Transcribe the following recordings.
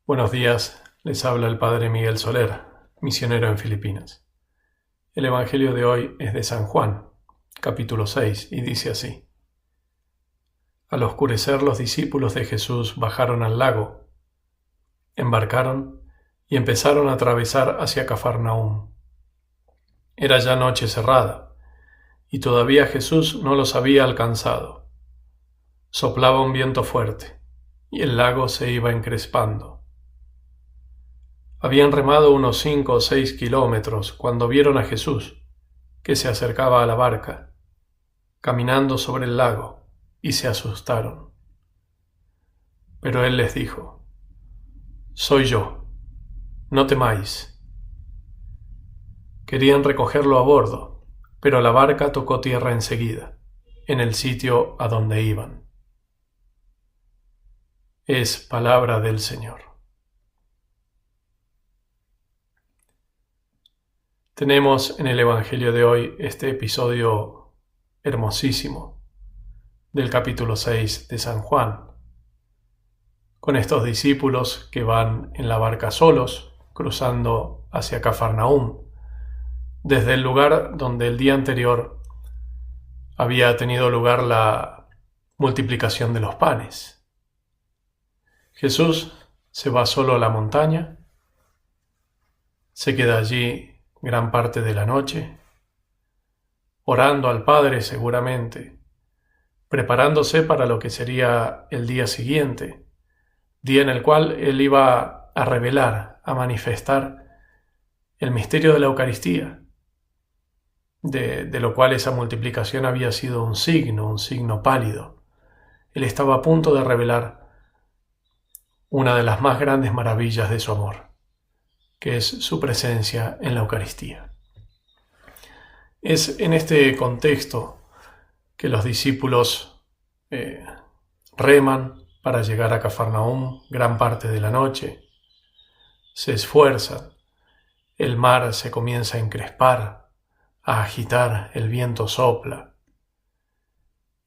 Buenos días, les habla el Padre Miguel Soler, misionero en Filipinas. El Evangelio de hoy es de San Juan, capítulo 6, y dice así. Al oscurecer, los discípulos de Jesús bajaron al lago, embarcaron y empezaron a atravesar hacia Cafarnaúm. Era ya noche cerrada, y todavía Jesús no los había alcanzado. Soplaba un viento fuerte, y el lago se iba encrespando. Habían remado unos 5 o 6 kilómetros cuando vieron a Jesús, que se acercaba a la barca, caminando sobre el lago, y se asustaron. Pero él les dijo, «Soy yo, no temáis». Querían recogerlo a bordo, pero la barca tocó tierra enseguida, en el sitio a donde iban. Es palabra del Señor. Tenemos en el Evangelio de hoy este episodio hermosísimo del capítulo 6 de San Juan, con estos discípulos que van en la barca solos, cruzando hacia Cafarnaúm, desde el lugar donde el día anterior había tenido lugar la multiplicación de los panes. Jesús se va solo a la montaña, se queda allí gran parte de la noche, orando al Padre seguramente, preparándose para lo que sería el día siguiente, día en el cual Él iba a revelar, a manifestar el misterio de la Eucaristía, de lo cual esa multiplicación había sido un signo pálido. Él estaba a punto de revelar una de las más grandes maravillas de su amor, que es su presencia en la Eucaristía. Es en este contexto que los discípulos reman para llegar a Cafarnaúm gran parte de la noche, se esfuerzan, el mar se comienza a encrespar, a agitar, el viento sopla.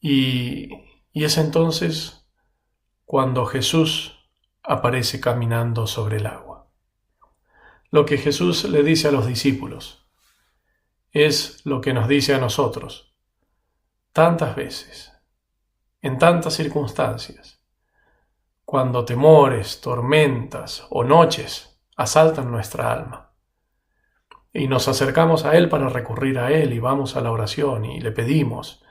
Y es entonces cuando Jesús aparece caminando sobre el agua. Lo que Jesús le dice a los discípulos es lo que nos dice a nosotros tantas veces, en tantas circunstancias, cuando temores, tormentas o noches asaltan nuestra alma y nos acercamos a Él para recurrir a Él y vamos a la oración y le pedimos,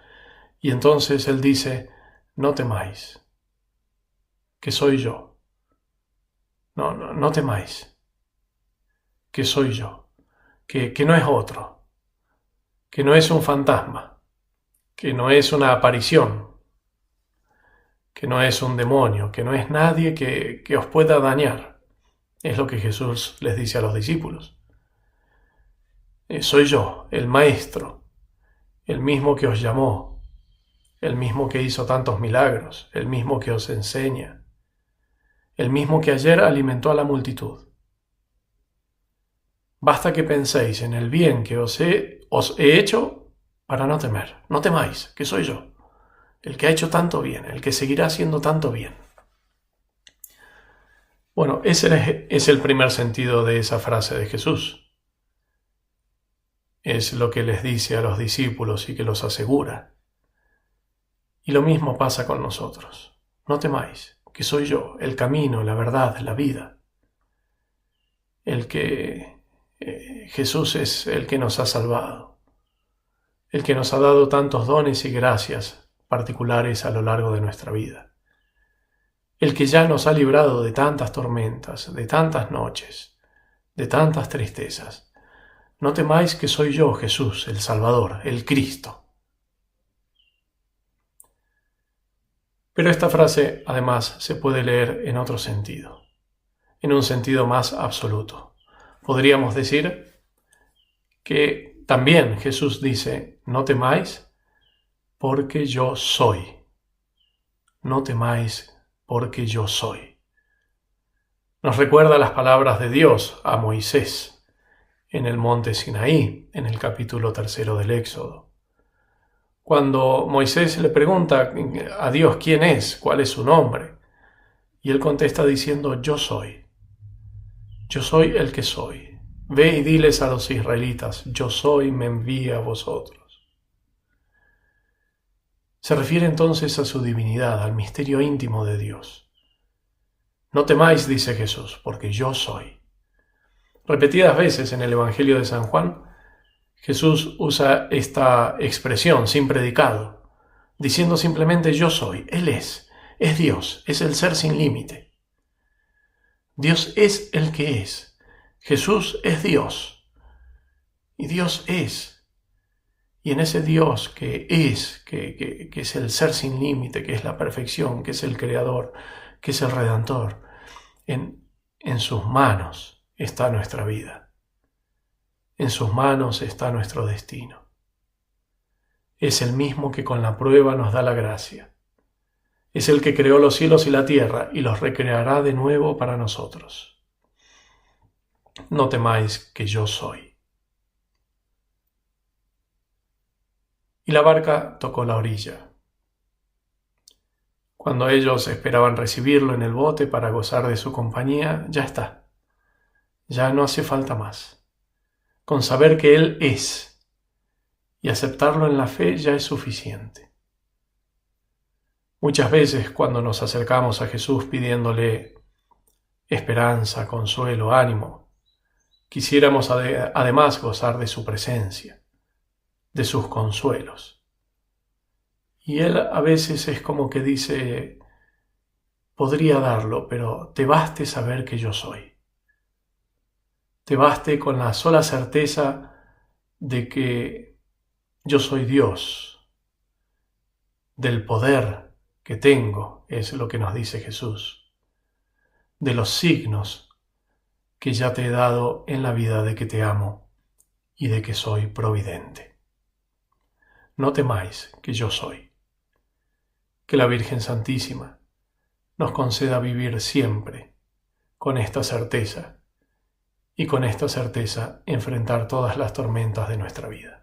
y entonces Él dice, no temáis, que soy yo. No temáis, que soy yo, que no es otro, que no es un fantasma, que no es una aparición, que no es un demonio, que no es nadie que os pueda dañar. Es lo que Jesús les dice a los discípulos. Soy yo, el Maestro, el mismo que os llamó, el mismo que hizo tantos milagros, el mismo que os enseña, el mismo que ayer alimentó a la multitud. Basta que penséis en el bien que os he hecho para no temer. No temáis, que soy yo, el que ha hecho tanto bien, el que seguirá haciendo tanto bien. Bueno, ese es el primer sentido de esa frase de Jesús. Es lo que les dice a los discípulos y que los asegura. Y lo mismo pasa con nosotros. No temáis, que soy yo, el camino, la verdad, la vida. Jesús es el que nos ha salvado, el que nos ha dado tantos dones y gracias particulares a lo largo de nuestra vida, el que ya nos ha librado de tantas tormentas, de tantas noches, de tantas tristezas. No temáis que soy yo, Jesús, el Salvador, el Cristo. Pero esta frase, además, se puede leer en otro sentido, en un sentido más absoluto. Podríamos decir que también Jesús dice, no temáis porque yo soy. No temáis porque yo soy. Nos recuerda las palabras de Dios a Moisés en el monte Sinaí, en el capítulo 3 del Éxodo. Cuando Moisés le pregunta a Dios quién es, cuál es su nombre, y él contesta diciendo, yo soy. Yo soy el que soy. Ve y diles a los israelitas, yo soy, me envía a vosotros. Se refiere entonces a su divinidad, al misterio íntimo de Dios. No temáis, dice Jesús, porque yo soy. Repetidas veces en el Evangelio de San Juan, Jesús usa esta expresión sin predicado, diciendo simplemente yo soy. Él es Dios, es el ser sin límite. Dios es el que es. Jesús es Dios. Y Dios es. Y en ese Dios que es, que es el ser sin límite, que es la perfección, que es el Creador, que es el Redentor, en sus manos está nuestra vida. En sus manos está nuestro destino. Es el mismo que con la prueba nos da la gracia. Es el que creó los cielos y la tierra y los recreará de nuevo para nosotros. No temáis que yo soy. Y la barca tocó la orilla. Cuando ellos esperaban recibirlo en el bote para gozar de su compañía, ya está. Ya no hace falta más. Con saber que Él es y aceptarlo en la fe ya es suficiente. Muchas veces cuando nos acercamos a Jesús pidiéndole esperanza, consuelo, ánimo, quisiéramos además gozar de su presencia, de sus consuelos. Y Él a veces es como que dice, podría darlo, pero te baste saber que yo soy. Te baste con la sola certeza de que yo soy Dios, del poder que tengo, es lo que nos dice Jesús, de los signos que ya te he dado en la vida de que te amo y de que soy providente. No temáis que yo soy. Que la Virgen Santísima nos conceda vivir siempre con esta certeza y con esta certeza enfrentar todas las tormentas de nuestra vida.